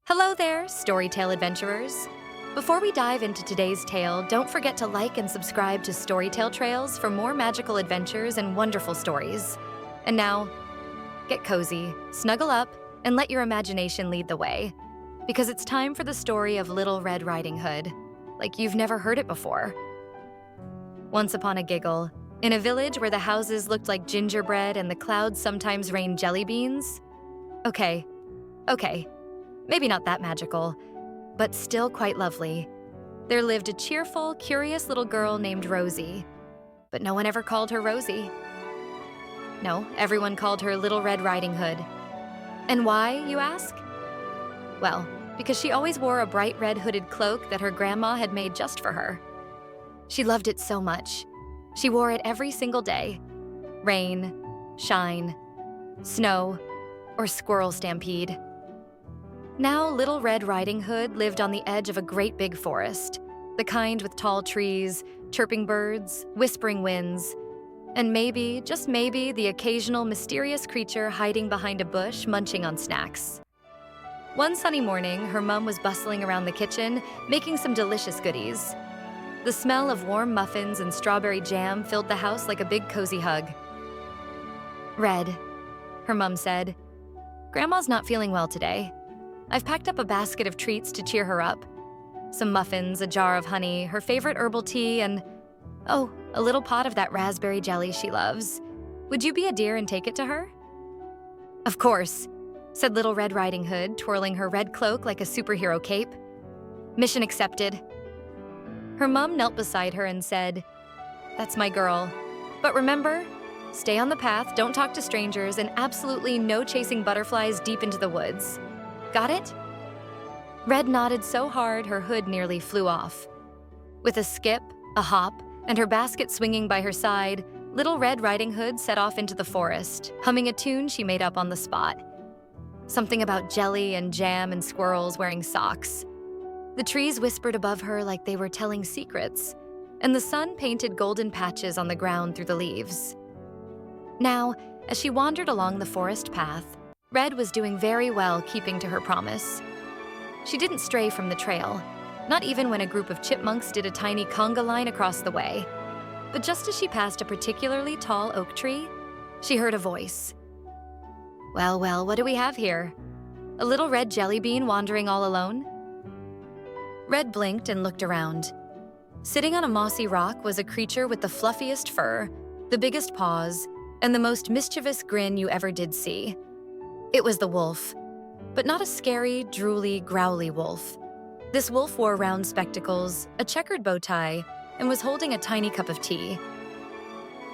Hello there, Storytale adventurers. Before we dive into today's tale, don't forget to like and subscribe to Storytale Trails for more magical adventures and wonderful stories. And now, get cozy, snuggle up, and let your imagination lead the way. Because it's time for the story of Little Red Riding Hood, like you've never heard it before. Once upon a giggle, in a village where the houses looked like gingerbread and the clouds sometimes rained jelly beans. Okay. Maybe not that magical, but still quite lovely. There lived a cheerful, curious little girl named Rosie. But no one ever called her Rosie. No, everyone called her Little Red Riding Hood. And why, you ask? Well, because she always wore a bright red hooded cloak that her grandma had made just for her. She loved it so much. She wore it every single day. Rain, shine, snow, or squirrel stampede. Now, Little Red Riding Hood lived on the edge of a great big forest, the kind with tall trees, chirping birds, whispering winds, and maybe, just maybe, the occasional mysterious creature hiding behind a bush munching on snacks. One sunny morning, her mom was bustling around the kitchen, making some delicious goodies. The smell of warm muffins and strawberry jam filled the house like a big cozy hug. "Red," her mom said, "Grandma's not feeling well today. I've packed up a basket of treats to cheer her up. Some muffins, a jar of honey, her favorite herbal tea, and, oh, a little pot of that raspberry jelly she loves. Would you be a dear and take it to her?" "Of course," said Little Red Riding Hood, twirling her red cloak like a superhero cape. "Mission accepted." Her mom knelt beside her and said, "That's my girl. But remember, stay on the path, don't talk to strangers, and absolutely no chasing butterflies deep into the woods. Got it?" Red nodded so hard her hood nearly flew off. With a skip, a hop, and her basket swinging by her side, Little Red Riding Hood set off into the forest, humming a tune she made up on the spot. Something about jelly and jam and squirrels wearing socks. The trees whispered above her like they were telling secrets, and the sun painted golden patches on the ground through the leaves. Now, as she wandered along the forest path, Red was doing very well keeping to her promise. She didn't stray from the trail, not even when a group of chipmunks did a tiny conga line across the way. But just as she passed a particularly tall oak tree, she heard a voice. Well, what do we have here? A little red jelly bean wandering all alone?" Red blinked and looked around. Sitting on a mossy rock was a creature with the fluffiest fur, the biggest paws, and the most mischievous grin you ever did see. It was the wolf, but not a scary, drooly, growly wolf. This wolf wore round spectacles, a checkered bow tie, and was holding a tiny cup of tea.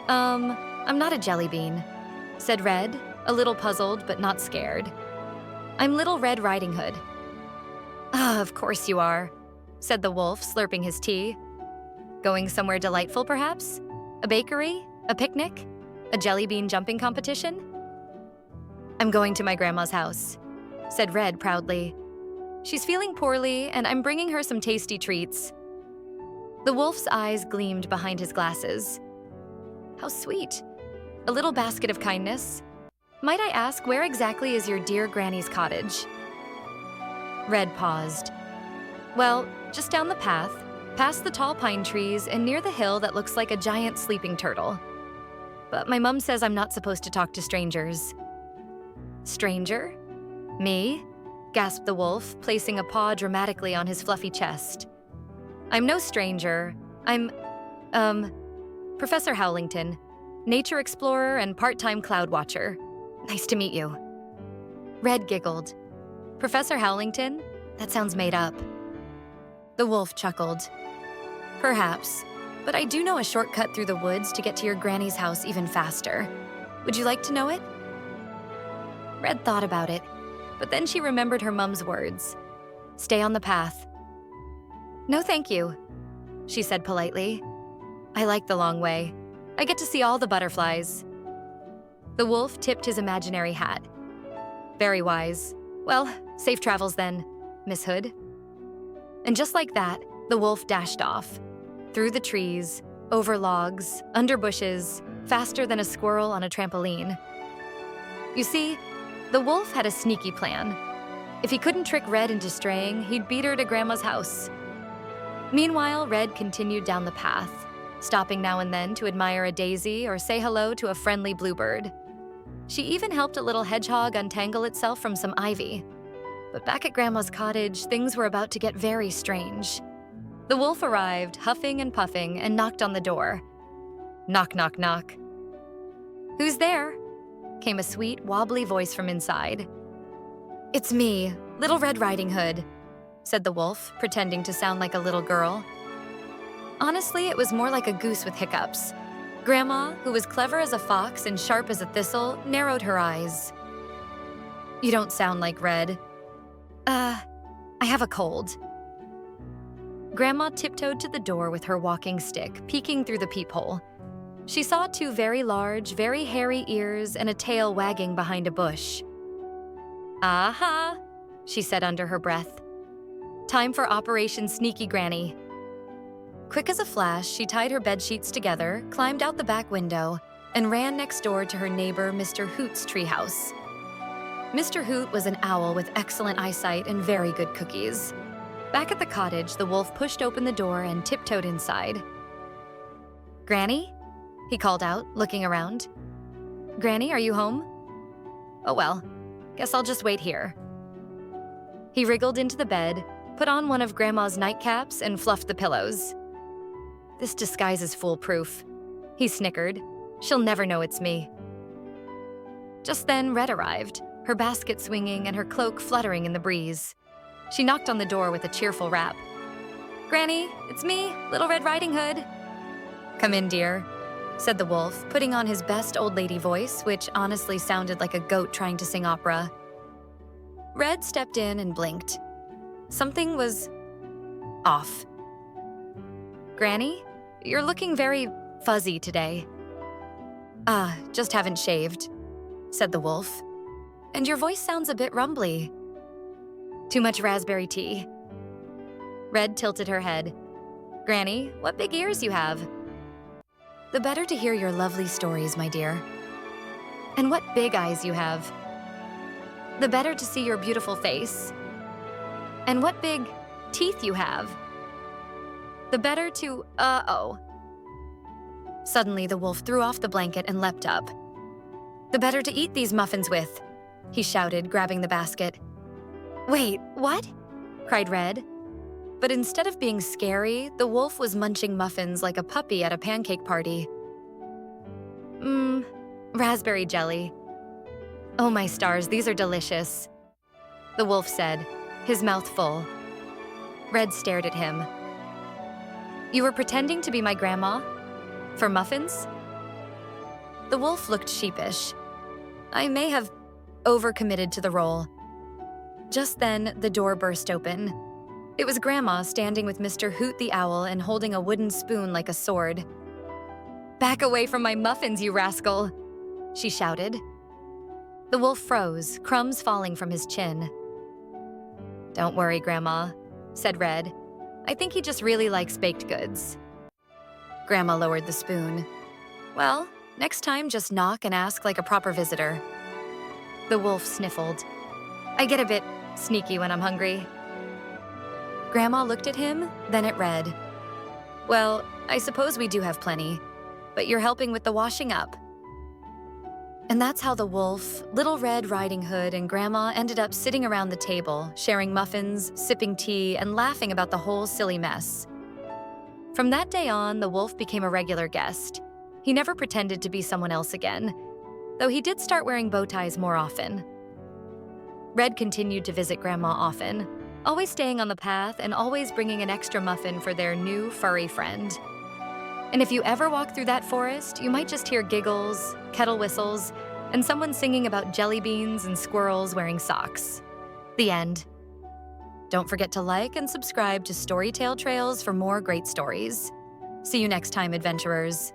I'm not a jelly bean," said Red, a little puzzled but not scared. "I'm Little Red Riding Hood." "Ah, of course you are," said the wolf, slurping his tea. "Going somewhere delightful, perhaps? A bakery? A picnic? A jelly bean jumping competition?" "I'm going to my grandma's house," said Red proudly. "She's feeling poorly, and I'm bringing her some tasty treats." The wolf's eyes gleamed behind his glasses. "How sweet. A little basket of kindness. Might I ask, where exactly is your dear granny's cottage?" Red paused. "Well, just down the path, past the tall pine trees, and near the hill that looks like a giant sleeping turtle. But my mom says I'm not supposed to talk to strangers." "Stranger? Me?" gasped the wolf, placing a paw dramatically on his fluffy chest. "I'm no stranger. I'm, Professor Howlington, nature explorer and part-time cloud watcher. Nice to meet you." Red giggled. "Professor Howlington? That sounds made up." The wolf chuckled. "Perhaps, but I do know a shortcut through the woods to get to your granny's house even faster. Would you like to know it?" Red thought about it, but then she remembered her mom's words. "Stay on the path." "No, thank you," she said politely. "I like the long way. I get to see all the butterflies." The wolf tipped his imaginary hat. "Very wise. Well, safe travels then, Miss Hood." And just like that, the wolf dashed off. Through the trees, over logs, under bushes, faster than a squirrel on a trampoline. You see, the wolf had a sneaky plan. If he couldn't trick Red into straying, he'd beat her to Grandma's house. Meanwhile, Red continued down the path, stopping now and then to admire a daisy or say hello to a friendly bluebird. She even helped a little hedgehog untangle itself from some ivy. But back at Grandma's cottage, things were about to get very strange. The wolf arrived, huffing and puffing, and knocked on the door. Knock, knock, knock. "Who's there?" came a sweet, wobbly voice from inside. "It's me, Little Red Riding Hood," said the wolf, pretending to sound like a little girl. Honestly, it was more like a goose with hiccups. Grandma, who was clever as a fox and sharp as a thistle, narrowed her eyes. "You don't sound like Red." I have a cold." Grandma tiptoed to the door with her walking stick, peeking through the peephole. She saw two very large, very hairy ears and a tail wagging behind a bush. "Aha," she said under her breath. "Time for Operation Sneaky Granny." Quick as a flash, she tied her bedsheets together, climbed out the back window, and ran next door to her neighbor, Mr. Hoot's treehouse. Mr. Hoot was an owl with excellent eyesight and very good cookies. Back at the cottage, the wolf pushed open the door and tiptoed inside. "Granny?" he called out, looking around. "Granny, are you home?" "Oh well, guess I'll just wait here." He wriggled into the bed, put on one of Grandma's nightcaps, and fluffed the pillows. "This disguise is foolproof," he snickered. "She'll never know it's me." Just then, Red arrived, her basket swinging and her cloak fluttering in the breeze. She knocked on the door with a cheerful rap. "Granny, it's me, Little Red Riding Hood." "Come in, dear," said the wolf, putting on his best old lady voice, which honestly sounded like a goat trying to sing opera. Red stepped in and blinked. Something was off. "Granny, you're looking very fuzzy today." Just haven't shaved," said the wolf. "And your voice sounds a bit rumbly." "Too much raspberry tea." Red tilted her head. "Granny, what big ears you have." "The better to hear your lovely stories, my dear." "And what big eyes you have." "The better to see your beautiful face." "And what big teeth you have." "The better to, oh." Suddenly, the wolf threw off the blanket and leapt up. "The better to eat these muffins with," he shouted, grabbing the basket. "Wait, what?" cried Red. But instead of being scary, the wolf was munching muffins like a puppy at a pancake party. Raspberry jelly. Oh my stars, these are delicious," the wolf said, his mouth full. Red stared at him. "You were pretending to be my grandma? For muffins?" The wolf looked sheepish. "I may have overcommitted to the role." Just then, the door burst open. It was Grandma standing with Mr. Hoot the owl and holding a wooden spoon like a sword. "Back away from my muffins, you rascal," she shouted. The wolf froze, crumbs falling from his chin. "Don't worry, Grandma," said Red. "I think he just really likes baked goods." Grandma lowered the spoon. "Well, next time just knock and ask like a proper visitor." The wolf sniffled. "I get a bit sneaky when I'm hungry." Grandma looked at him, then at Red. "Well, I suppose we do have plenty, but you're helping with the washing up." And that's how the wolf, Little Red Riding Hood, and Grandma ended up sitting around the table, sharing muffins, sipping tea, and laughing about the whole silly mess. From that day on, the wolf became a regular guest. He never pretended to be someone else again, though he did start wearing bow ties more often. Red continued to visit Grandma often, always staying on the path and always bringing an extra muffin for their new furry friend. And if you ever walk through that forest, you might just hear giggles, kettle whistles, and someone singing about jelly beans and squirrels wearing socks. The end. Don't forget to like and subscribe to Storytale Trails for more great stories. See you next time, adventurers.